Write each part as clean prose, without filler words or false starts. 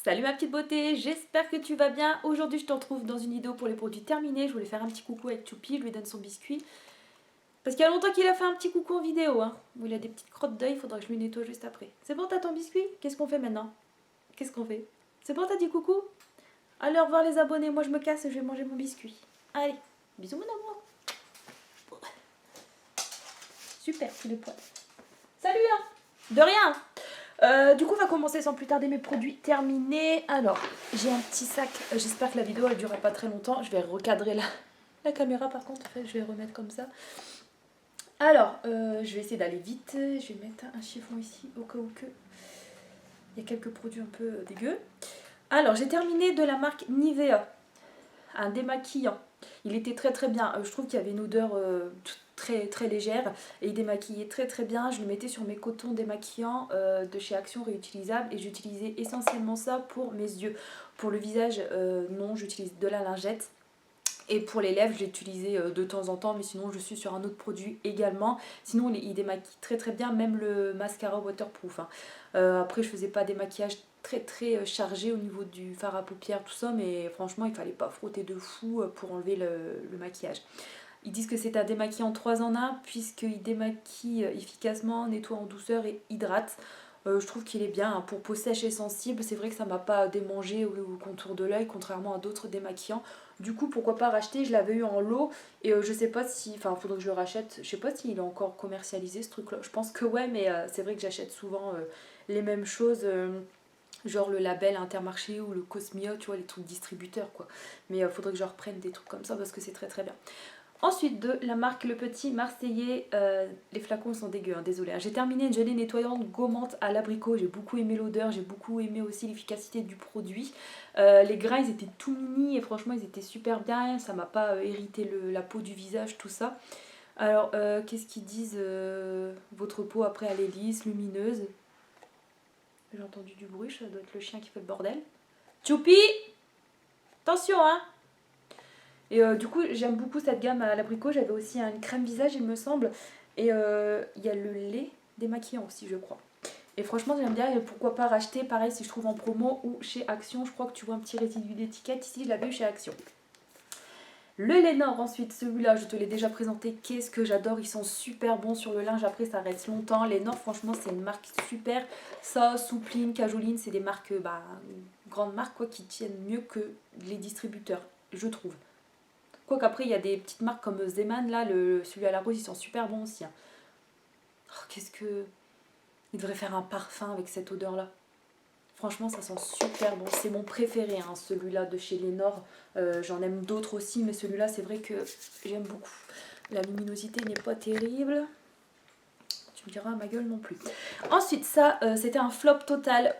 Salut ma petite beauté, j'espère que tu vas bien. Aujourd'hui je te retrouve dans une vidéo pour les produits terminés. Je voulais faire un petit coucou avec Choupi, je lui donne son biscuit. Parce qu'il y a longtemps qu'il a fait un petit coucou en vidéo, où il a des petites crottes d'œil, il faudra que je lui nettoie juste après. C'est bon, t'as ton biscuit? Qu'est-ce qu'on fait maintenant? Qu'est-ce qu'on fait? C'est bon, t'as dit coucou? Allez, au revoir les abonnés, moi je me casse et je vais manger mon biscuit. Allez, bisous mon amour. Super, tous les poils. Salut De rien. Du coup, on va commencer sans plus tarder mes produits terminés. Alors, j'ai un petit sac. J'espère que la vidéo elle durera pas très longtemps. Je vais recadrer la caméra par contre. En fait, je vais remettre comme ça. Alors, je vais essayer d'aller vite. Je vais mettre un chiffon ici au cas où que il y a quelques produits un peu dégueux. Alors, j'ai terminé de la marque Nivea, un démaquillant. Il était très très bien. Je trouve qu'il y avait une odeur très très légère et il démaquillait très très bien. Je le mettais sur mes cotons démaquillants de chez Action réutilisables et j'utilisais essentiellement ça pour mes yeux. Pour le visage, non, j'utilise de la lingette. Et pour les lèvres, j'ai utilisé de temps en temps, mais sinon je suis sur un autre produit également. Sinon, il démaquille très très bien, même le mascara waterproof. Après, je faisais pas des maquillages très très chargés au niveau du fard à paupières, tout ça, mais franchement, il fallait pas frotter de fou pour enlever le maquillage. Ils disent que c'est un démaquillant 3 en 1, puisqu'il démaquille efficacement, nettoie en douceur et hydrate. Je trouve qu'il est bien pour peau sèche et sensible. C'est vrai que ça m'a pas démangé au contour de l'œil, contrairement à d'autres démaquillants. Du coup, pourquoi pas racheter? Je l'avais eu en lot et je sais pas si. Enfin, faudrait que je le rachète. Je sais pas s'il est encore commercialisé ce truc-là. Je pense que ouais, mais c'est vrai que j'achète souvent les mêmes choses. Genre le label Intermarché ou le Cosmia, tu vois, les trucs distributeurs quoi. Mais faudrait que je reprenne des trucs comme ça parce que c'est très très bien. Ensuite de la marque Le Petit Marseillais, les flacons sont dégueux, désolé. J'ai terminé une gelée nettoyante gommante à l'abricot, j'ai beaucoup aimé l'odeur, j'ai beaucoup aimé aussi l'efficacité du produit. Les grains ils étaient tout mini et franchement ils étaient super bien, ça m'a pas irrité la peau du visage, tout ça. Alors qu'est-ce qu'ils disent votre peau après elle est lisse, lumineuse. J'ai entendu du bruit, ça doit être le chien qui fait le bordel. Choupi, attention Et du coup, j'aime beaucoup cette gamme à l'abricot. J'avais aussi une crème visage, il me semble. Et il y a le lait démaquillant aussi, je crois. Et franchement, j'aime bien. Et pourquoi pas racheter, pareil, si je trouve en promo ou chez Action. Je crois que tu vois un petit résidu d'étiquette ici. Je l'avais eu chez Action. Le Lénore, ensuite, celui-là, je te l'ai déjà présenté. Qu'est-ce que j'adore. Ils sont super bons sur le linge. Après, ça reste longtemps. Lénore, franchement, c'est une marque super. Ça, Soupline, Cajoline, c'est des marques, grandes marques, quoi, qui tiennent mieux que les distributeurs, je trouve. Quoique après, il y a des petites marques comme Zeman, là, celui à la rose, ils sont super bons aussi. Oh, qu'est-ce que. Il devrait faire un parfum avec cette odeur-là. Franchement, ça sent super bon. C'est mon préféré, celui-là de chez Lénore. J'en aime d'autres aussi, mais celui-là, c'est vrai que j'aime beaucoup. La luminosité n'est pas terrible. Tu me diras, ma gueule non plus. Ensuite, ça, c'était un flop total.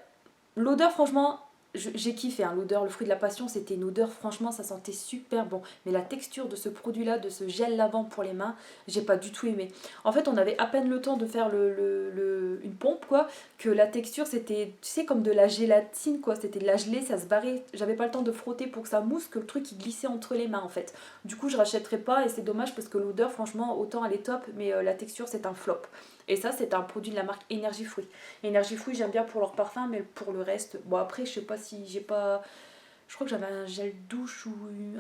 L'odeur, franchement, j'ai kiffé, l'odeur, le fruit de la passion, c'était une odeur, franchement, ça sentait super bon. Mais la texture de ce produit-là, de ce gel lavant pour les mains, j'ai pas du tout aimé. En fait, on avait à peine le temps de faire une pompe, quoi, que la texture, c'était, tu sais, comme de la gélatine, quoi. C'était de la gelée, ça se barrait. J'avais pas le temps de frotter pour que ça mousse, que le truc, il glissait entre les mains, en fait. Du coup, je rachèterai pas et c'est dommage parce que l'odeur, franchement, autant elle est top, mais la texture, c'est un flop. Et ça, c'est un produit de la marque Énergie Fruit. Énergie Fruit, j'aime bien pour leur parfum, mais pour le reste, bon après, je sais pas si j'ai pas. Je crois que j'avais un gel douche ou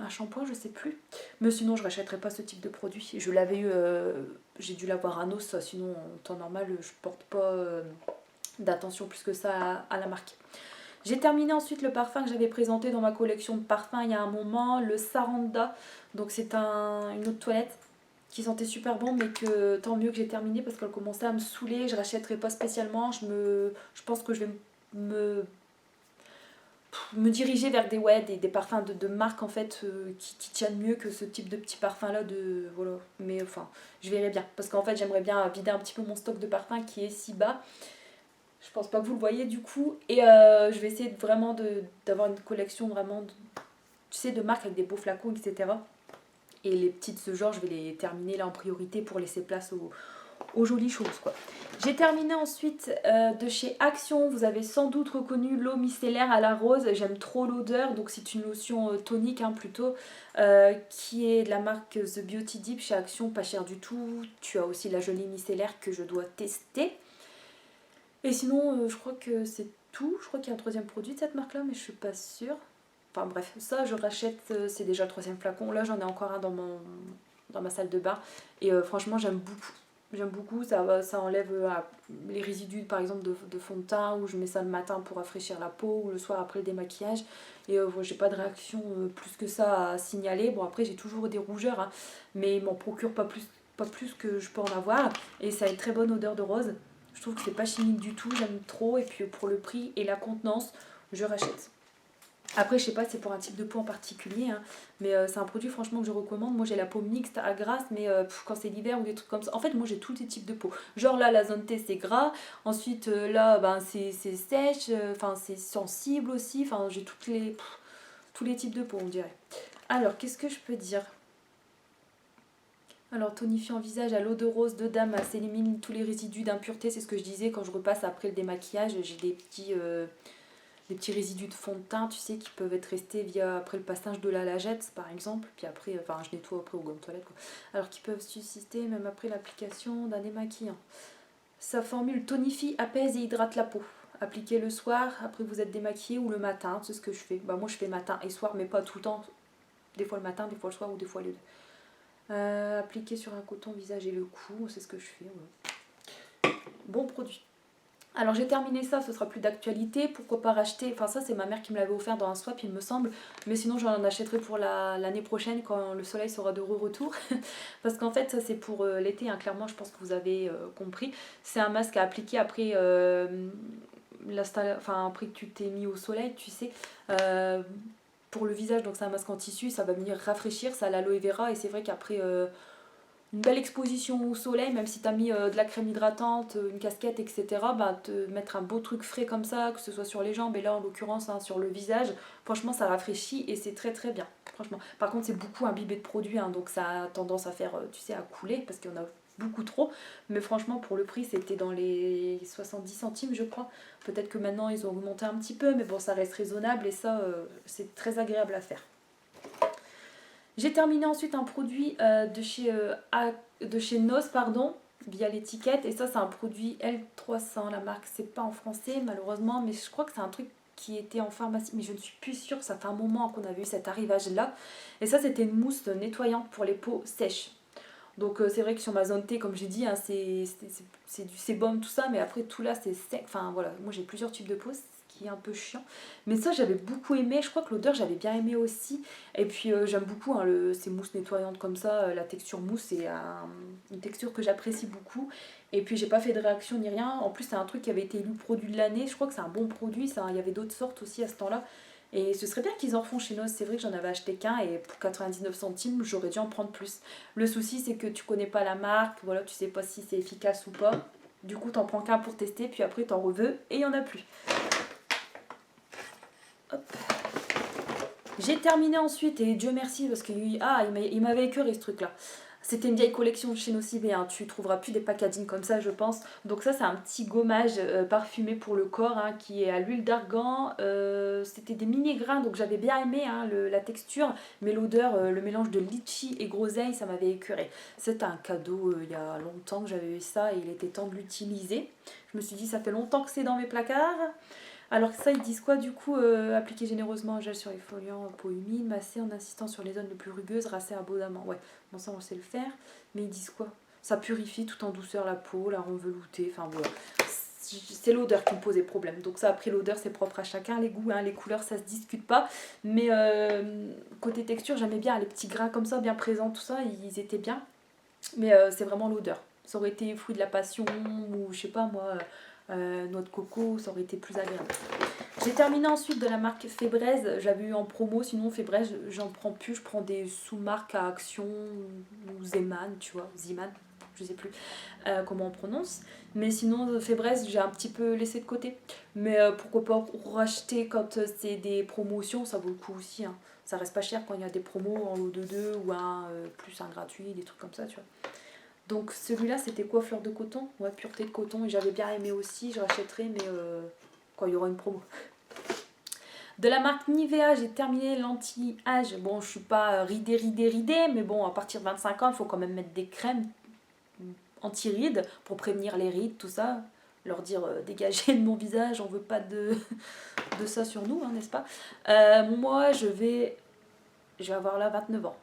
un shampoing, je sais plus. Mais sinon, je rachèterais pas ce type de produit. Je l'avais eu, j'ai dû l'avoir à Nos, sinon en temps normal, je porte pas d'attention plus que ça à la marque. J'ai terminé ensuite le parfum que j'avais présenté dans ma collection de parfums il y a un moment, le Saranda. Donc c'est une eau de toilette qui sentait super bon, mais que tant mieux que j'ai terminé parce qu'elle commençait à me saouler. Je rachèterai pas spécialement. Je pense que je vais me diriger vers des parfums de marque en fait qui tiennent mieux que ce type de petits parfums là voilà. Mais enfin, je verrai bien parce qu'en fait j'aimerais bien vider un petit peu mon stock de parfums qui est si bas. Je pense pas que vous le voyez du coup. Et je vais essayer vraiment d'avoir une collection vraiment tu sais, de marques avec des beaux flacons, etc. Et les petites ce genre, je vais les terminer là en priorité pour laisser place aux jolies choses quoi. J'ai terminé ensuite de chez Action. Vous avez sans doute reconnu l'eau micellaire à la rose. J'aime trop l'odeur, donc c'est une lotion tonique plutôt, qui est de la marque The Beauty Deep chez Action, pas cher du tout. Tu as aussi la jolie micellaire que je dois tester. Et sinon, je crois que c'est tout. Je crois qu'il y a un troisième produit de cette marque là, mais je suis pas sûre. Enfin bref, ça je rachète, c'est déjà le troisième flacon. Là j'en ai encore un dans ma salle de bain. Et franchement j'aime beaucoup. J'aime beaucoup, ça enlève les résidus par exemple de fond de teint, ou je mets ça le matin pour rafraîchir la peau, ou le soir après le démaquillage. Et j'ai pas de réaction plus que ça à signaler. Bon après j'ai toujours des rougeurs, hein, mais il m'en procure pas plus que je peux en avoir. Et ça a une très bonne odeur de rose. Je trouve que c'est pas chimique du tout, j'aime trop. Et puis pour le prix et la contenance, je rachète. Après, je sais pas, c'est pour un type de peau en particulier, hein, mais c'est un produit franchement que je recommande. Moi j'ai la peau mixte à grasse, mais quand c'est l'hiver ou des trucs comme ça. En fait, moi j'ai tous les types de peau. Genre là, la zone T c'est gras, ensuite là, ben, c'est sèche, enfin c'est sensible aussi. Enfin, j'ai tous les types de peau, on dirait. Alors, qu'est-ce que je peux dire? Alors, tonifiant visage à l'eau de rose de Damas, élimine tous les résidus d'impureté. C'est ce que je disais quand je repasse après le démaquillage. J'ai des petits résidus de fond de teint, tu sais, qui peuvent être restés après le passage de la lingette, par exemple. Puis après, enfin, je nettoie après au gomme toilette, quoi. Alors, qui peuvent subsister même après l'application d'un démaquillant. Sa formule tonifie, apaise et hydrate la peau. Appliquez le soir, après vous êtes démaquillé, ou le matin, c'est ce que je fais. Bah, moi, je fais matin et soir, mais pas tout le temps. Des fois le matin, des fois le soir, ou des fois les deux. Appliquer sur un coton, visage et le cou, c'est ce que je fais. Ouais. Bon produit. Alors j'ai terminé ça, ce sera plus d'actualité. Pourquoi pas racheter, enfin ça c'est ma mère qui me l'avait offert dans un swap il me semble. Mais sinon j'en achèterai pour l'année prochaine quand le soleil sera de retour. Parce qu'en fait ça c'est pour l'été, hein, clairement je pense que vous avez compris. C'est un masque à appliquer après, après que tu t'es mis au soleil, tu sais. Pour le visage, donc c'est un masque en tissu, ça va venir rafraîchir, ça a l'aloe vera. Et c'est vrai qu'après une belle exposition au soleil, même si tu as mis de la crème hydratante, une casquette, etc., bah, te mettre un beau truc frais comme ça, que ce soit sur les jambes et là en l'occurrence hein, sur le visage, franchement ça rafraîchit et c'est très très bien. Franchement. Par contre c'est beaucoup imbibé de produits, hein, donc ça a tendance à faire, tu sais, à couler parce qu'il y en a beaucoup trop. Mais franchement pour le prix c'était dans les 70 centimes je crois. Peut-être que maintenant ils ont augmenté un petit peu, mais bon ça reste raisonnable et ça c'est très agréable à faire. J'ai terminé ensuite un produit de chez NOS, pardon, via l'étiquette. Et ça, c'est un produit L300. La marque, c'est pas en français, malheureusement. Mais je crois que c'est un truc qui était en pharmacie. Mais je ne suis plus sûre. Ça fait un moment qu'on avait eu cet arrivage-là. Et ça, c'était une mousse nettoyante pour les peaux sèches. Donc c'est vrai que sur ma zone T, comme j'ai dit, hein, c'est du sébum, tout ça. Mais après, tout là, c'est sec. Enfin, voilà. Moi, j'ai plusieurs types de peau, ce qui est un peu chiant. Mais ça, j'avais beaucoup aimé. Je crois que l'odeur, j'avais bien aimé aussi. Et puis, j'aime beaucoup hein, ces mousses nettoyantes comme ça. La texture mousse, c'est une texture que j'apprécie beaucoup. Et puis, j'ai pas fait de réaction ni rien. En plus, c'est un truc qui avait été élu produit de l'année. Je crois que c'est un bon produit. Ça, il y avait d'autres sortes aussi à ce temps-là. Et ce serait bien qu'ils en refont chez NOS. C'est vrai que j'en avais acheté qu'un et pour 99 centimes, j'aurais dû en prendre plus. Le souci, c'est que tu connais pas la marque, voilà, tu sais pas si c'est efficace ou pas. Du coup, t'en prends qu'un pour tester, puis après t'en reveux et il y en a plus. Hop. J'ai terminé ensuite et Dieu merci parce qu'il m'avait écœuré ce truc-là. C'était une vieille collection de chez Nocibé, hein. Tu trouveras plus des packaging comme ça je pense. Donc ça c'est un petit gommage parfumé pour le corps hein, qui est à l'huile d'argan. C'était des mini grains donc j'avais bien aimé hein, la texture. Mais l'odeur, le mélange de litchi et groseille ça m'avait écœuré. C'était un cadeau il y a longtemps que j'avais eu ça et il était temps de l'utiliser. Je me suis dit ça fait longtemps que c'est dans mes placards. Alors que ça, ils disent quoi du coup appliquer généreusement un gel sur les foliants, peau humide, masser en insistant sur les zones les plus rugueuses, rasser abondamment. Ouais, bon ça on sait le faire, mais ils disent quoi? Ça purifie tout en douceur la peau, la rend veloutée, enfin voilà. C'est l'odeur qui me posait problème. Donc ça, après l'odeur, c'est propre à chacun, les goûts, hein, les couleurs, ça se discute pas. Mais côté texture, j'aimais bien les petits grains comme ça, bien présents, tout ça, ils étaient bien. Mais c'est vraiment l'odeur. Ça aurait été fruit de la passion ou je sais pas moi... noix de coco, ça aurait été plus agréable. J'ai terminé ensuite de la marque Fébraise, j'avais eu en promo, sinon Fébraise j'en prends plus, je prends des sous-marques à Action ou Zeman, tu vois, Ziman, je sais plus comment on prononce, mais sinon Fébraise j'ai un petit peu laissé de côté, mais pourquoi pas racheter quand c'est des promotions, ça vaut le coup aussi, hein. Ça reste pas cher quand il y a des promos en lot de 2 ou un plus un gratuit, des trucs comme ça, tu vois. Donc celui-là c'était quoi, fleur de coton? Ouais, pureté de coton et j'avais bien aimé aussi, je rachèterai mais quand il y aura une promo. De la marque Nivea, j'ai terminé l'anti-âge. Bon, je suis pas ridée, mais bon, à partir de 25 ans, il faut quand même mettre des crèmes anti-rides pour prévenir les rides, tout ça. leur dire dégagez de mon visage, on veut pas de, de ça sur nous, hein, n'est-ce pas. Moi je vais avoir là 29 ans.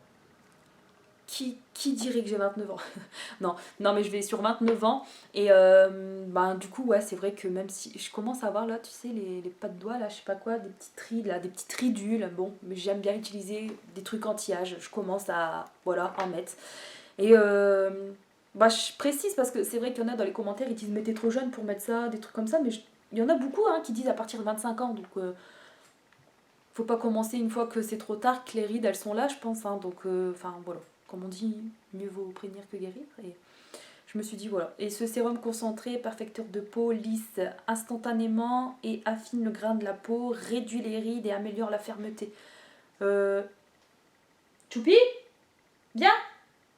Qui dirait que j'ai 29 ans? Non, non, mais je vais sur 29 ans. Et ben, du coup, ouais, c'est vrai que même si je commence à avoir là, tu sais, les pas de doigts, là, je sais pas quoi, des petites rides, là, des petites ridules. Bon, mais j'aime bien utiliser des trucs anti-âge. Je commence à, voilà, en mettre. Et bah, je précise parce que c'est vrai qu'il y en a dans les commentaires, ils disent mais t'es trop jeune pour mettre ça, des trucs comme ça. Mais il y en a beaucoup hein, qui disent à partir de 25 ans. Donc, faut pas commencer une fois que c'est trop tard, que les rides elles sont là, je pense. Hein, donc, enfin, voilà. Comme on dit, mieux vaut prévenir que guérir. Et je me suis dit voilà. Et ce sérum concentré, perfecteur de peau, lisse instantanément et affine le grain de la peau, réduit les rides et améliore la fermeté. Choupi, viens,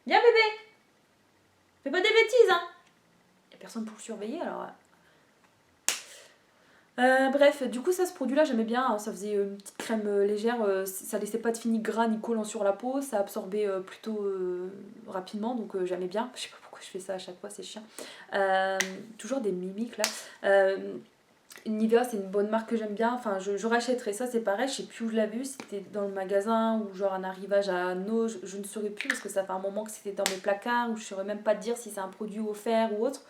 viens bébé, fais pas des bêtises hein. Y a personne pour le surveiller alors. Bref, du coup ça ce produit là j'aimais bien, hein, ça faisait une petite crème légère, ça laissait pas de fini gras ni collant sur la peau, ça absorbait plutôt rapidement donc j'aimais bien, je sais pas pourquoi je fais ça à chaque fois, c'est chiant. Toujours des mimiques là. Nivea c'est une bonne marque que j'aime bien, enfin je rachèterai ça, c'est pareil, je sais plus où je l'ai vu, c'était dans le magasin ou genre un arrivage à Anneau, je ne saurais plus parce que ça fait un moment que c'était dans mes placards ou je saurais même pas te dire si c'est un produit offert ou autre.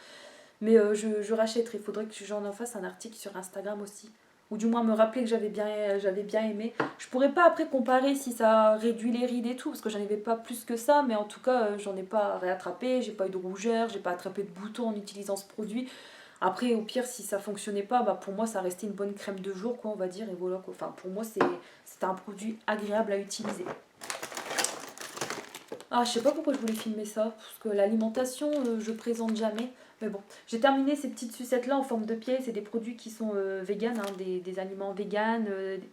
Mais je rachèterai. Il faudrait que j'en fasse un article sur Instagram aussi. Ou du moins me rappeler que j'avais bien aimé. Je pourrais pas après comparer si ça réduit les rides et tout, parce que j'en avais pas plus que ça, mais en tout cas, j'en ai pas réattrapé, j'ai pas eu de rougeur, j'ai pas attrapé de boutons en utilisant ce produit. Après, au pire, si ça fonctionnait pas, bah pour moi, ça restait une bonne crème de jour, quoi, on va dire, et voilà, quoi. Enfin, pour moi, c'est un produit agréable à utiliser. Ah, je sais pas pourquoi je voulais filmer ça, parce que l'alimentation, je présente jamais. Mais bon, j'ai terminé ces petites sucettes là en forme de pieds. C'est des produits qui sont véganes, hein, des aliments véganes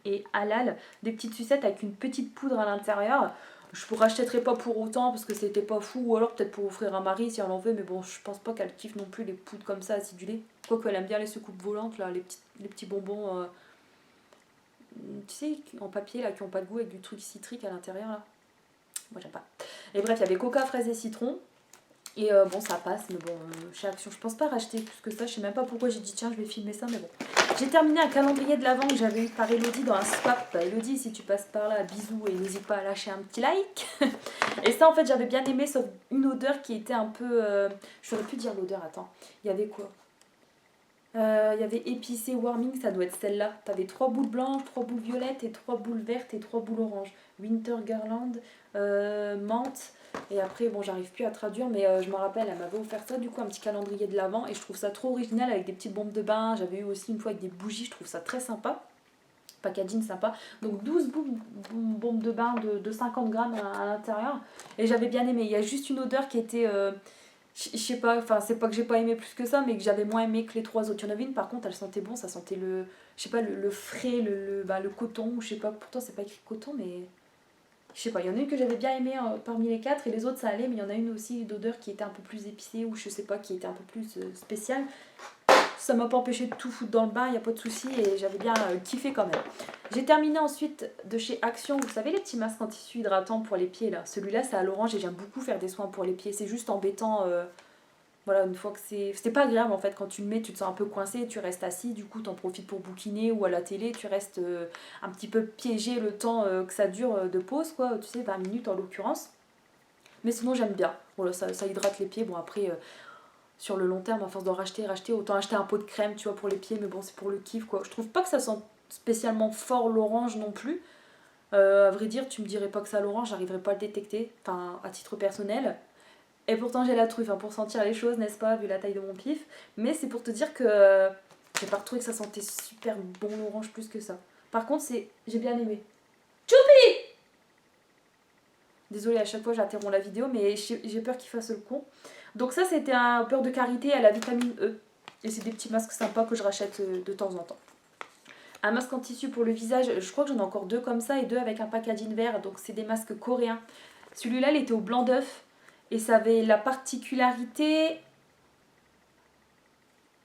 et halal. Des petites sucettes avec une petite poudre à l'intérieur. Je ne rachèterai pas pour autant parce que c'était pas fou. Ou alors peut-être pour offrir à Marie si elle en veut. Mais bon, je pense pas qu'elle kiffe non plus les poudres comme ça acidulées. Quoique elle aime bien les soucoupes volantes, là, les petits bonbons, tu sais, en papier là, qui ont pas de goût avec du truc citrique à l'intérieur là. Moi j'aime pas. Et bref, il y avait coca, fraise et citron. Et bon, ça passe, mais bon, chez Action, je pense pas racheter plus que ça. Je sais même pas pourquoi j'ai dit tiens, je vais filmer ça, mais bon. J'ai terminé un calendrier de l'Avent que j'avais eu par Elodie dans un swap. Bah, Elodie, si tu passes par là, bisous et n'hésite pas à lâcher un petit like. Et ça, en fait, j'avais bien aimé, sauf une odeur qui était un peu. J'aurais pu dire l'odeur, attends. Il y avait quoi? Il y avait épicé warming, ça doit être celle-là. T'avais 3 boules blanches, 3 boules violettes et 3 boules vertes et 3 boules oranges. Winter Garland, menthe. Et après, bon, j'arrive plus à traduire, mais je me rappelle, elle m'avait offert ça, du coup, un petit calendrier de l'Avent. Et je trouve ça trop original avec des petites bombes de bain. J'avais eu aussi une fois avec des bougies, je trouve ça très sympa. Packaging sympa. Donc 12 bombes de bain de 50 grammes à l'intérieur. Et j'avais bien aimé. Il y a juste une odeur qui était. Je sais pas, enfin c'est pas que j'ai pas aimé plus que ça, mais que j'avais moins aimé que les 3 autres. Il y en avait une par contre, elle sentait bon, ça sentait je sais pas, le frais, le coton, ou je sais pas, pourtant c'est pas écrit coton, mais je sais pas, il y en a une que j'avais bien aimée parmi les 4 et les autres ça allait, mais il y en a une aussi d'odeur qui était un peu plus épicée, ou je sais pas, qui était un peu plus spéciale. Ça m'a pas empêché de tout foutre dans le bain, il n'y a pas de souci, et j'avais bien kiffé quand même. J'ai terminé ensuite de chez Action, vous savez les petits masques en tissu hydratant pour les pieds là. Celui-là c'est à l'orange et j'aime beaucoup faire des soins pour les pieds, c'est juste embêtant. Voilà, une fois que c'est pas agréable en fait, quand tu le mets, tu te sens un peu coincé, tu restes assis, du coup t'en profites pour bouquiner ou à la télé, tu restes un petit peu piégé le temps que ça dure de pause, quoi, tu sais, 20 minutes en l'occurrence. Mais sinon j'aime bien, voilà, ça hydrate les pieds, bon après sur le long terme, à force d'en racheter, autant acheter un pot de crème, tu vois, pour les pieds, mais bon c'est pour le kiff quoi. Je trouve pas que ça sent spécialement fort l'orange non plus. À vrai dire, tu me dirais pas que ça l'orange, j'arriverais pas à le détecter, enfin à titre personnel. Et pourtant j'ai la truffe hein, pour sentir les choses, n'est-ce pas, vu la taille de mon pif. Mais c'est pour te dire que j'ai pas retrouvé que ça sentait super bon l'orange plus que ça. Par contre, j'ai bien aimé. Choupi! Désolée, à chaque fois j'interromps la vidéo, mais j'ai peur qu'il fasse le con. Donc ça, c'était un beurre de karité à la vitamine E. Et c'est des petits masques sympas que je rachète de temps en temps. Un masque en tissu pour le visage, je crois que j'en ai encore 2 comme ça et 2 avec un packaging vert. Donc c'est des masques coréens. Celui-là, il était au blanc d'œuf. Et ça avait la particularité,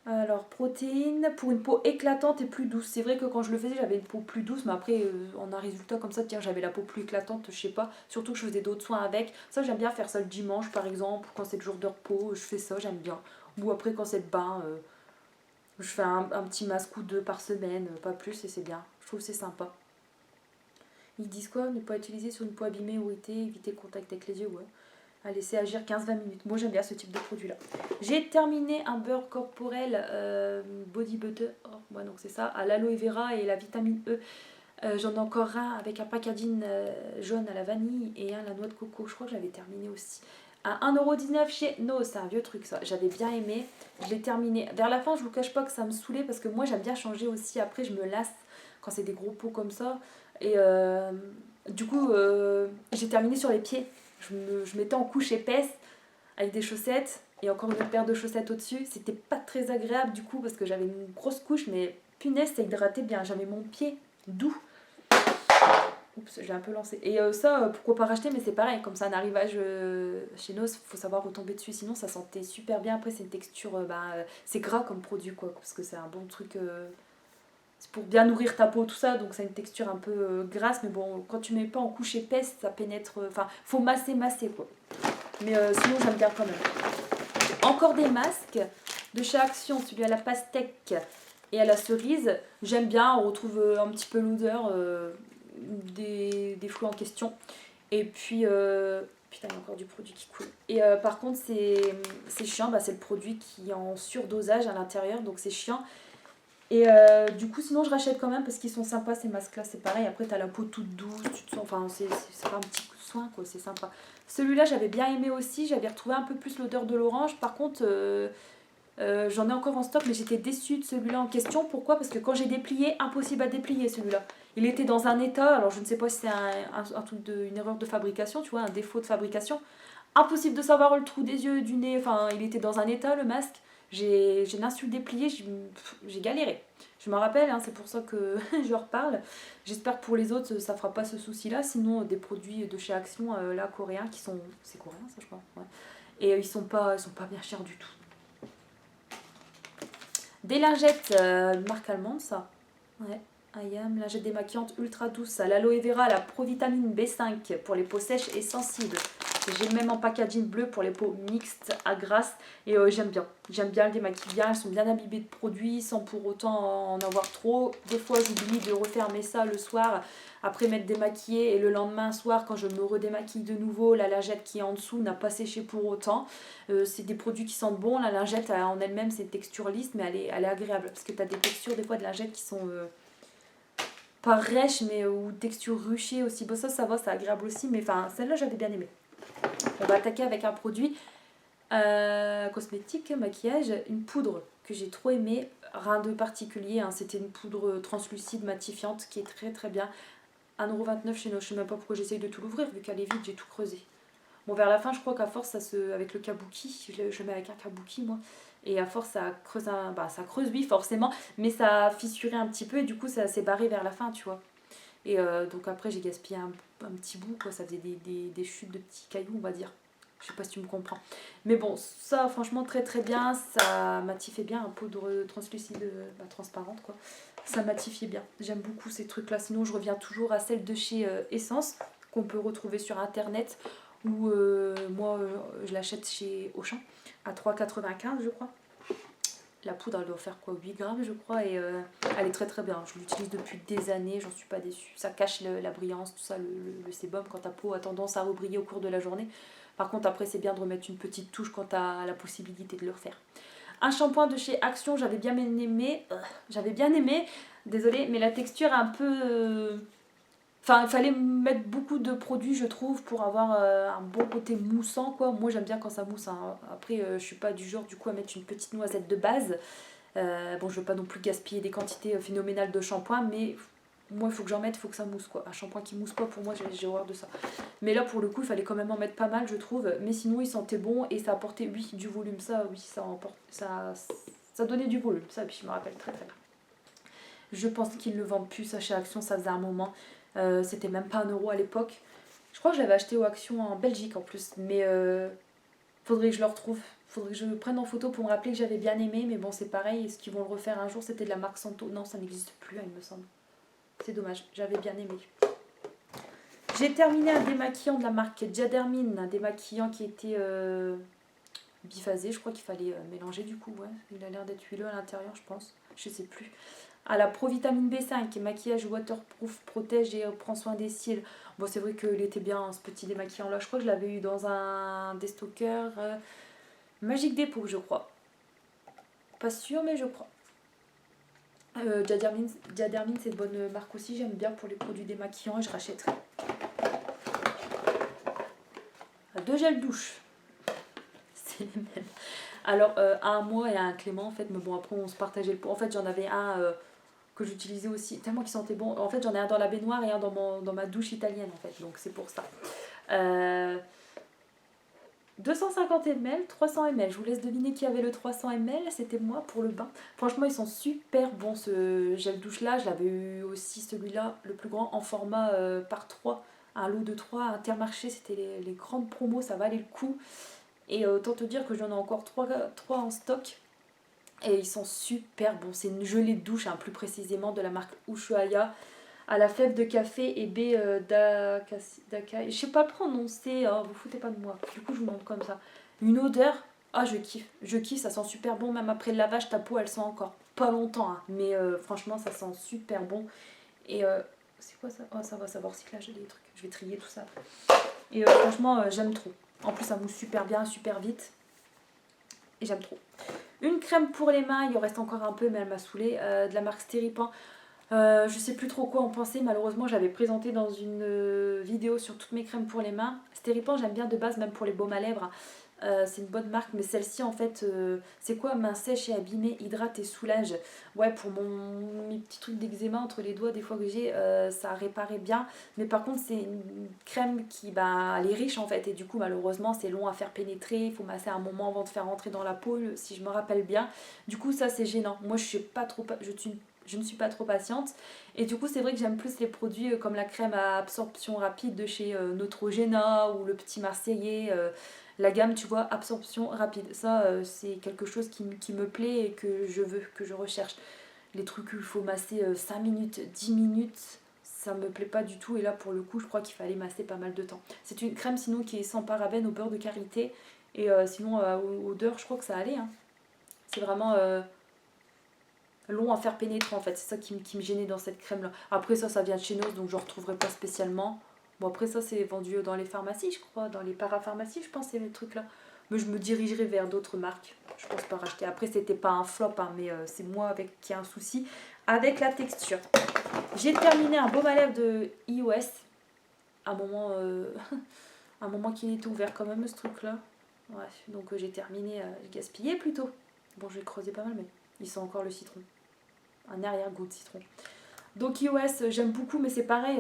alors protéines, pour une peau éclatante et plus douce. C'est vrai que quand je le faisais, j'avais une peau plus douce, mais après, en un résultat comme ça, tiens, j'avais la peau plus éclatante, je sais pas. Surtout que je faisais d'autres soins avec. Ça, j'aime bien faire ça le dimanche, par exemple, quand c'est le jour de repos, je fais ça, j'aime bien. Ou après, quand c'est le bain, Je fais un petit masque ou deux par semaine, pas plus, et c'est bien. Je trouve que c'est sympa. Ils disent quoi? Ne pas utiliser sur une peau abîmée ou irritée, éviter le contact avec les yeux, ouais. À laisser agir 15-20 minutes. Moi j'aime bien ce type de produit là. J'ai terminé un beurre corporel body butter, ouais, donc c'est ça, à l'aloe vera et la vitamine E. J'en ai encore un avec un packaging jaune à la vanille et un à la noix de coco. Je crois que j'avais terminé aussi. À 1,19€ chez No, c'est un vieux truc ça. J'avais bien aimé. Je l'ai terminé. Vers la fin, je vous cache pas que ça me saoulait parce que moi j'aime bien changer aussi. Après, je me lasse quand c'est des gros pots comme ça. Et du coup, j'ai terminé sur les pieds. Je mettais en couche épaisse avec des chaussettes et encore une autre paire de chaussettes au-dessus. C'était pas très agréable du coup parce que j'avais une grosse couche, mais punaise, ça hydratait bien. J'avais mon pied doux. Oups, je l'ai un peu lancé. Et ça, pourquoi pas racheter, mais c'est pareil, comme c'est un arrivage chez nous, il faut savoir retomber dessus, sinon ça sentait super bien. Après, c'est une texture, c'est gras comme produit, quoi, parce que c'est un bon truc, c'est pour bien nourrir ta peau, tout ça, donc c'est une texture un peu grasse, mais bon, quand tu mets pas en couche épaisse, ça pénètre, enfin, faut masser, quoi. Mais sinon, j'aime bien quand même. Encore des masques de chez Action, celui à la pastèque et à la cerise. J'aime bien, on retrouve un petit peu l'odeur des fruits en question. Et puis, putain, il y a encore du produit qui coule. Et par contre, c'est chiant, c'est le produit qui est en surdosage à l'intérieur, donc c'est chiant. Et du coup, sinon, je rachète quand même parce qu'ils sont sympas ces masques-là, c'est pareil. Après, t'as la peau toute douce, tu te sens, enfin, c'est pas un petit coup de soin, quoi, c'est sympa. Celui-là, j'avais bien aimé aussi, j'avais retrouvé un peu plus l'odeur de l'orange. Par contre, j'en ai encore en stock, mais j'étais déçue de celui-là en question. Pourquoi? Parce que quand j'ai déplié, impossible à déplier celui-là. Il était dans un état, alors je ne sais pas si c'est un truc une erreur de fabrication, tu vois, un défaut de fabrication. Impossible de savoir le trou des yeux, du nez, enfin, il était dans un état, le masque. J'ai l'insulte déplié, j'ai galéré. Je me rappelle, hein, c'est pour ça que je reparle. J'espère que pour les autres, ça fera pas ce souci-là. Sinon, des produits de chez Action, là, coréens, qui sont... C'est coréen, ça, je crois. Ouais. Et ils sont pas bien chers du tout. Des lingettes, marque allemande, ça. Ouais. Ayam, lingette démaquillante ultra douce à l'aloe vera, la provitamine B5 pour les peaux sèches et sensibles. J'ai même en packaging bleu pour les peaux mixtes à grasse et j'aime bien. J'aime bien, elles démaquillent bien, elles sont bien imbibées de produits sans pour autant en avoir trop. Des fois j'oublie de refermer ça le soir, après m'être démaquillée et le lendemain soir quand je me redémaquille de nouveau, la lingette qui est en dessous n'a pas séché pour autant. C'est des produits qui sentent bon, la lingette en elle-même c'est une texture lisse mais elle est agréable parce que tu as des textures des fois de lingettes qui sont... pas rêche mais ou texture ruchée aussi. Bon, ça va, c'est agréable aussi, mais enfin celle-là j'avais bien aimé. On va attaquer avec un produit cosmétique, maquillage, une poudre que j'ai trop aimé, rien de particulier, hein. C'était une poudre translucide matifiante qui est très très bien. 1,29€ chez nous, je sais même pas pourquoi j'essaye de tout l'ouvrir vu qu'elle est vide, j'ai tout creusé. Bon, vers la fin, je crois qu'à force, avec le kabuki, je mets avec un kabuki moi, et à force, ça creuse, ça creuse, oui, forcément, mais ça a fissuré un petit peu et du coup, ça s'est barré vers la fin, tu vois. Et donc après, j'ai gaspillé un petit bout, quoi, ça faisait des chutes de petits cailloux, on va dire. Je sais pas si tu me comprends. Mais bon, ça, franchement, très très bien, ça matifiait bien, un poudre translucide, transparente, quoi. Ça matifiait bien, j'aime beaucoup ces trucs-là. Sinon, je reviens toujours à celle de chez Essence, qu'on peut retrouver sur Internet, ou moi je l'achète chez Auchan à 3,95 je crois. La poudre elle doit faire quoi, 8 grammes je crois, et elle est très très bien. Je l'utilise depuis des années, j'en suis pas déçue. Ça cache la brillance, tout ça, le sébum quand ta peau a tendance à rebriller au cours de la journée. Par contre après c'est bien de remettre une petite touche quand tu as la possibilité de le refaire. Un shampoing de chez Action, j'avais bien aimé, désolée, mais la texture est un peu... Enfin, il fallait mettre beaucoup de produits, je trouve, pour avoir un bon côté moussant, quoi. Moi, j'aime bien quand ça mousse, hein. Après, je suis pas du genre, du coup, à mettre une petite noisette de base. Bon, je veux pas non plus gaspiller des quantités phénoménales de shampoing, mais moi, il faut que j'en mette, il faut que ça mousse, quoi. Un shampoing qui mousse pas, pour moi, j'ai horreur de ça. Mais là, pour le coup, il fallait quand même en mettre pas mal, je trouve. Mais sinon, il sentait bon et ça apportait, oui, du volume. Ça, oui, ça donnait du volume. Ça, puis je me rappelle très très bien. Je pense qu'ils ne le vendent plus, ça, chez Action, ça faisait un moment. C'était même pas 1€ à l'époque. Je crois que je l'avais acheté aux Action en Belgique en plus. Mais faudrait que je le retrouve. Faudrait que je le prenne en photo pour me rappeler que j'avais bien aimé. Mais bon, c'est pareil. Est-ce qu'ils vont le refaire un jour? C'était de la marque Santo. Non, ça n'existe plus, il me semble. C'est dommage. J'avais bien aimé. J'ai terminé un démaquillant de la marque Diadermine. Un démaquillant qui était biphasé, je crois qu'il fallait mélanger du coup, ouais. Il a l'air d'être huileux à l'intérieur, je pense. Je sais plus. À la Provitamine B5, maquillage waterproof, protège et prend soin des cils. Bon, c'est vrai qu'il était bien hein, ce petit démaquillant là. Je crois que je l'avais eu dans un déstocker Magique Dépôt, je crois. Pas sûr, mais je crois. Diadermine, c'est de bonne marque aussi. J'aime bien pour les produits démaquillants et je rachèterai. 2 gels douche. C'est les mêmes. Alors, un moi et un Clément, en fait. Mais bon, après, on se partageait le pot. En fait, j'en avais un que j'utilisais aussi. Tellement qu'il sentait bon. En fait, j'en ai un dans la baignoire et un dans ma douche italienne, en fait. Donc, c'est pour ça. 250 ml, 300 ml. Je vous laisse deviner qui avait le 300 ml. C'était moi pour le bain. Franchement, ils sont super bons ce gel douche là. Je l'avais eu aussi celui-là, le plus grand, en format par 3. Un lot de 3 à Intermarché. C'était les grandes promos, ça valait le coup. Et autant te dire que j'en ai encore 3 en stock. Et ils sont super bons. C'est une gelée de douche, hein, plus précisément de la marque Ushuaïa. À la fève de café et baie d'Akai. Je sais pas prononcer, hein, vous foutez pas de moi. Du coup, je vous montre comme ça. Une odeur, ah je kiffe. Je kiffe, ça sent super bon. Même après le lavage, ta peau elle sent encore pas longtemps. Hein. Mais franchement, ça sent super bon. Et c'est quoi ça? Oh, ça va recyclage des trucs. Je vais trier tout ça après. Et franchement, j'aime trop. En plus, ça mousse super bien, super vite. Et j'aime trop. Une crème pour les mains, il en reste encore un peu, mais elle m'a saoulée. De la marque Stéripan. Je sais plus trop quoi en penser, malheureusement j'avais présenté dans une vidéo sur toutes mes crèmes pour les mains. Stéripan j'aime bien de base, même pour les baumes à lèvres. C'est une bonne marque, mais celle-ci en fait c'est quoi? Main sèche et abîmée, hydrate et soulage. Ouais, pour mes petits trucs d'eczéma entre les doigts des fois que j'ai, ça réparait bien. Mais par contre c'est une crème qui elle est riche en fait, et du coup malheureusement c'est long à faire pénétrer, il faut masser un moment avant de faire rentrer dans la peau si je me rappelle bien. Du coup ça c'est gênant. Moi je ne suis pas trop patiente, et du coup c'est vrai que j'aime plus les produits comme la crème à absorption rapide de chez Neutrogena ou le petit Marseillais, la gamme tu vois absorption rapide, ça c'est quelque chose qui me plaît et que je veux, que je recherche. Les trucs où il faut masser 5 minutes, 10 minutes, ça me plaît pas du tout, et là pour le coup je crois qu'il fallait masser pas mal de temps. C'est une crème sinon qui est sans parabènes, au beurre de karité, et sinon odeur je crois que ça allait, hein. C'est vraiment long à faire pénétrer en fait, c'est ça qui me gênait dans cette crème là. Après ça vient de chez Nose, donc je ne retrouverai pas spécialement. Bon après ça c'est vendu dans les pharmacies je crois, dans les parapharmacies je pense, ces trucs là. Mais je me dirigerai vers d'autres marques, je pense pas racheter. Après c'était pas un flop hein, mais c'est moi qui ai un souci avec la texture. J'ai terminé un baume à lèvres de iOS. Un moment, un moment qu'il était ouvert quand même ce truc là. Ouais, donc j'ai terminé, j'ai gaspillé plutôt. Bon je vais creuser pas mal mais il sent encore le citron. Un arrière-goût de citron. Donc iOS j'aime beaucoup, mais c'est pareil,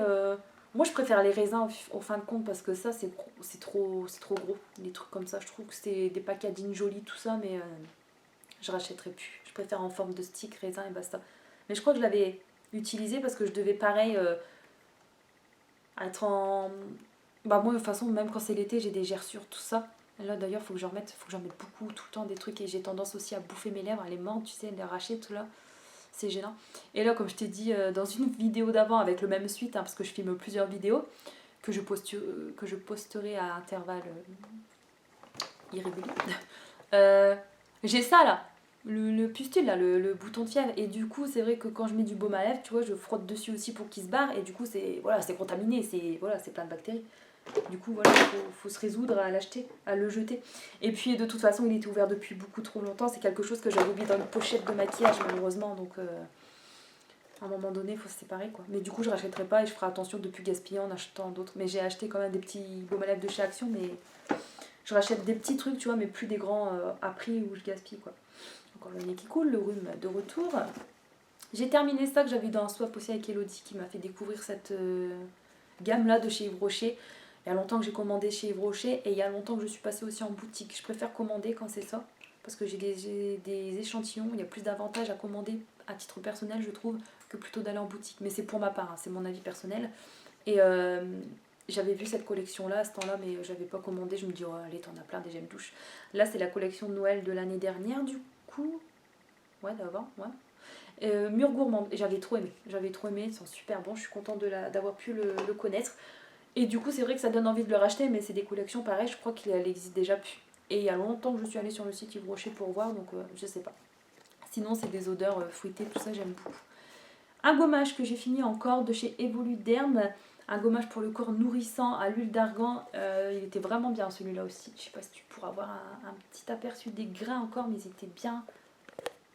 moi je préfère les raisins au fin de compte, parce que ça c'est trop gros, les trucs comme ça. Je trouve que c'est des packaging jolis tout ça, mais je rachèterai plus. Je préfère en forme de stick raisin et basta. Mais je crois que je l'avais utilisé parce que je devais pareil être en... Bah moi de toute façon même quand c'est l'été j'ai des gerçures tout ça. Et là d'ailleurs faut que j'en mette beaucoup tout le temps des trucs, et j'ai tendance aussi à bouffer mes lèvres, à les mordre, tu sais, les arracher tout là. C'est gênant. Et là, comme je t'ai dit dans une vidéo d'avant avec le même suite, hein, parce que je filme plusieurs vidéos que je posterai à intervalles irréguliers, j'ai ça là, le pustule là, le bouton de fièvre. Et du coup, c'est vrai que quand je mets du baume à lèvres, tu vois, je frotte dessus aussi pour qu'il se barre. Et du coup, c'est contaminé, c'est plein de bactéries. Du coup, voilà, faut se résoudre à l'acheter, à le jeter. Et puis, de toute façon, il était ouvert depuis beaucoup trop longtemps. C'est quelque chose que j'avais oublié dans une pochette de maquillage, malheureusement. Donc, à un moment donné, il faut se séparer, quoi. Mais du coup, je rachèterai pas et je ferai attention de ne plus gaspiller en achetant d'autres. Mais j'ai acheté quand même des petits baumes à lèvres de chez Action, mais je rachète des petits trucs, tu vois, mais plus des grands à prix où je gaspille, quoi. Encore le nez qui coule, le rhume de retour. J'ai terminé ça que j'avais eu dans un swap aussi avec Elodie, qui m'a fait découvrir cette gamme-là de chez Yves Rocher. Il y a longtemps que j'ai commandé chez Yves Rocher, et il y a longtemps que je suis passée aussi en boutique. Je préfère commander quand c'est ça, parce que j'ai des échantillons. Il y a plus d'avantages à commander à titre personnel, je trouve, que plutôt d'aller en boutique. Mais c'est pour ma part, hein, c'est mon avis personnel. Et j'avais vu cette collection-là à ce temps-là, mais j'avais pas commandé. Je me dis, oh allez, t'en as plein des gemmes douches. Là, c'est la collection de Noël de l'année dernière, du coup. Ouais, d'avant, ouais. Mur gourmande, j'avais trop aimé, ils sont super bons, je suis contente d'avoir pu le connaître. Et du coup c'est vrai que ça donne envie de le racheter, mais c'est des collections pareilles, je crois qu'elle existe déjà plus. Et il y a longtemps que je suis allée sur le site Yves Rocher pour voir, donc je sais pas. Sinon c'est des odeurs fruitées, tout ça j'aime beaucoup. Un gommage que j'ai fini encore de chez Evoluderm. Un gommage pour le corps nourrissant à l'huile d'argan. Il était vraiment bien celui-là aussi. Je sais pas si tu pourras avoir un petit aperçu des grains encore, mais ils étaient bien.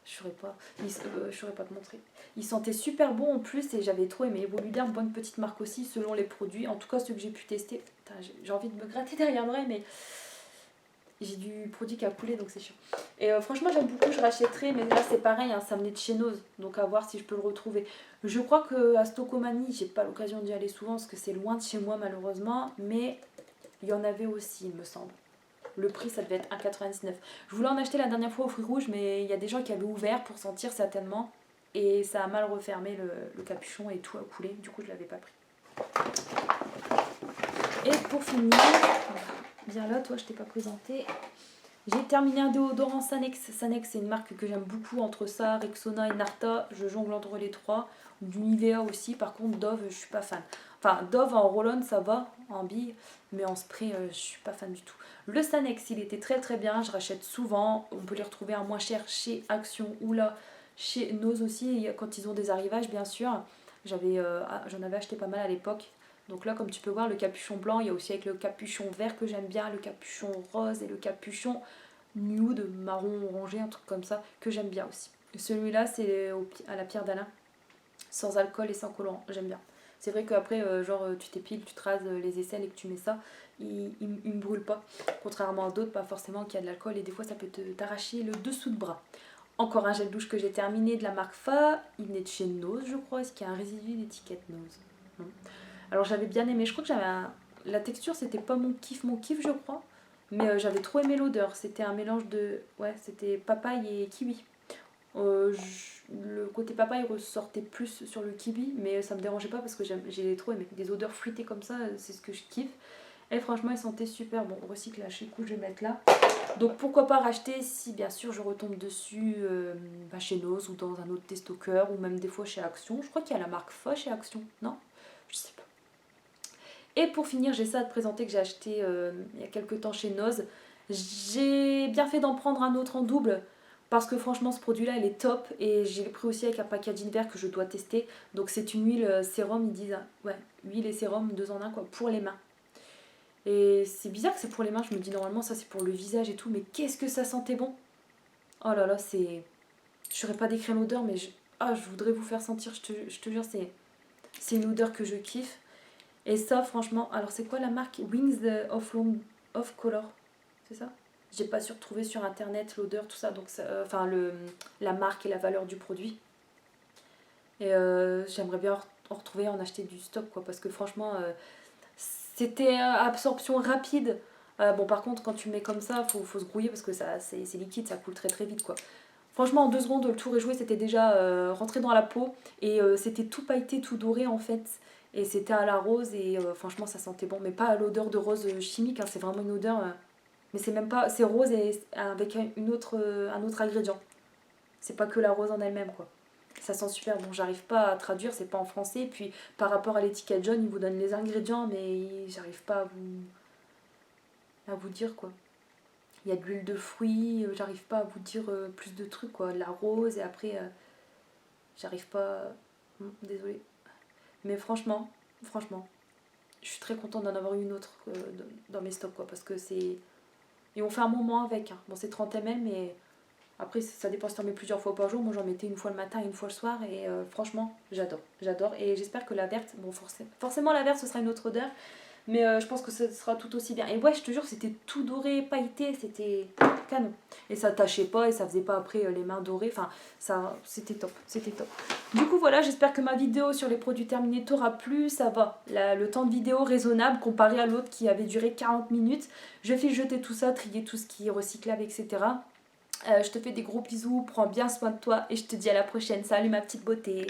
Je saurais pas. Je saurais pas te montrer. Ils sentaient super bon en plus et j'avais trop aimé. Evoluderm, bonne petite marque aussi selon les produits. En tout cas ceux que j'ai pu tester. J'ai envie de me gratter derrière l'oreille, mais j'ai du produit qui a coulé donc c'est chiant. Et franchement j'aime beaucoup, je rachèterai, mais là c'est pareil, hein, ça venait de chez Nose, donc à voir si je peux le retrouver. Je crois qu'à Stocomanie, j'ai pas l'occasion d'y aller souvent parce que c'est loin de chez moi malheureusement, mais il y en avait aussi il me semble. Le prix ça devait être 1,99. Je voulais en acheter la dernière fois au fruits rouges, mais il y a des gens qui avaient ouvert pour sentir certainement, et ça a mal refermé le capuchon et tout a coulé, du coup je l'avais pas pris. Et pour finir, viens là, toi je t'ai pas présenté. J'ai terminé un déodorant Sanex. Sanex c'est une marque que j'aime beaucoup, entre ça, Rexona et Narta, je jongle entre les trois. Du Nivea aussi, par contre Dove je suis pas fan. Enfin Dove en roll-on ça va, en bille, mais en spray je suis pas fan du tout. Le Sanex il était très très bien, je rachète souvent, on peut les retrouver à moins cher chez Action ou là chez Nose aussi, quand ils ont des arrivages bien sûr. J'en avais acheté pas mal à l'époque. Donc là, comme tu peux voir, le capuchon blanc, il y a aussi avec le capuchon vert que j'aime bien, le capuchon rose et le capuchon nude, marron orangé, un truc comme ça, que j'aime bien aussi. Celui-là, c'est à la pierre d'Alain, sans alcool et sans colorant, j'aime bien. C'est vrai qu'après, tu t'épiles, tu te rases les aisselles et que tu mets ça, il me brûle pas. Contrairement à d'autres, pas forcément qu'il y a de l'alcool et des fois ça peut t'arracher le dessous de bras. Encore un gel douche que j'ai terminé de la marque Fa, il venait de chez Nose, je crois. Est-ce qu'il y a un résidu d'étiquette Nose? Non. Alors j'avais bien aimé, je crois que la texture c'était pas mon kiff je crois, mais j'avais trop aimé l'odeur, c'était un mélange de, ouais c'était papaye et kiwi. Le côté papaye ressortait plus sur le kiwi, mais ça me dérangeait pas parce que j'ai trop aimé, des odeurs fruitées comme ça, c'est ce que je kiffe. Et franchement il sentait super bon, recyclage, chez coup je vais mettre là. Donc pourquoi pas racheter si bien sûr je retombe dessus chez Nose ou dans un autre déstockeur ou même des fois chez Action. Je crois qu'il y a la marque Fa chez Action, non? Je sais pas. Et pour finir, j'ai ça à te présenter que j'ai acheté il y a quelques temps chez Nose. J'ai bien fait d'en prendre un autre en double parce que franchement ce produit là il est top et j'ai pris aussi avec un packaging vert que je dois tester. Donc c'est une huile sérum, ils disent, ouais, huile et sérum 2 en 1 quoi, pour les mains. Et c'est bizarre que c'est pour les mains, je me dis normalement ça c'est pour le visage et tout, mais qu'est-ce que ça sentait bon. Oh là là, c'est... Je saurais pas décrire l'odeur, mais je voudrais vous faire sentir, je te jure, c'est une odeur que je kiffe. Et ça, franchement, alors c'est quoi la marque? Wings of Color, c'est ça? J'ai pas su retrouver sur internet l'odeur, tout ça, donc la marque et la valeur du produit. Et j'aimerais bien en retrouver, en acheter du stock, quoi, parce que franchement, c'était absorption rapide. Bon, par contre, quand tu mets comme ça, faut se grouiller parce que c'est liquide, ça coule très très vite, quoi. Franchement, en 2 secondes, le tour est joué, c'était déjà rentré dans la peau et c'était tout pailleté, tout doré en fait. Et c'était à la rose et franchement, ça sentait bon, mais pas à l'odeur de rose chimique, hein, c'est vraiment une odeur. Mais c'est même pas. C'est rose et avec un autre ingrédient. C'est pas que la rose en elle-même, quoi. Ça sent super bon, j'arrive pas à traduire, c'est pas en français. Puis par rapport à l'étiquette jaune, ils vous donnent les ingrédients, mais j'arrive pas à vous dire quoi. Il y a de l'huile de fruits, j'arrive pas à vous dire plus de trucs quoi. La rose et après, j'arrive pas. Désolée. Mais franchement, je suis très contente d'en avoir une autre dans mes stocks quoi. Parce que c'est. Et on fait un moment avec. Hein. Bon, c'est 30 ml, mais après, ça dépend si t'en mets plusieurs fois par jour. Moi, j'en mettais une fois le matin et une fois le soir. Et franchement, j'adore. J'adore. Et j'espère que la verte, bon, forcément, la verte, ce sera une autre odeur. Mais je pense que ce sera tout aussi bien. Et ouais, je te jure, c'était tout doré, pailleté, c'était canon. Et ça tâchait pas et ça faisait pas après les mains dorées. Enfin, ça, c'était top, c'était top. Du coup, voilà, j'espère que ma vidéo sur les produits terminés t'aura plu. Ça va, le temps de vidéo raisonnable comparé à l'autre qui avait duré 40 minutes. Je vais jeter tout ça, trier tout ce qui est recyclable, etc. Je te fais des gros bisous, prends bien soin de toi et je te dis à la prochaine. Salut ma petite beauté.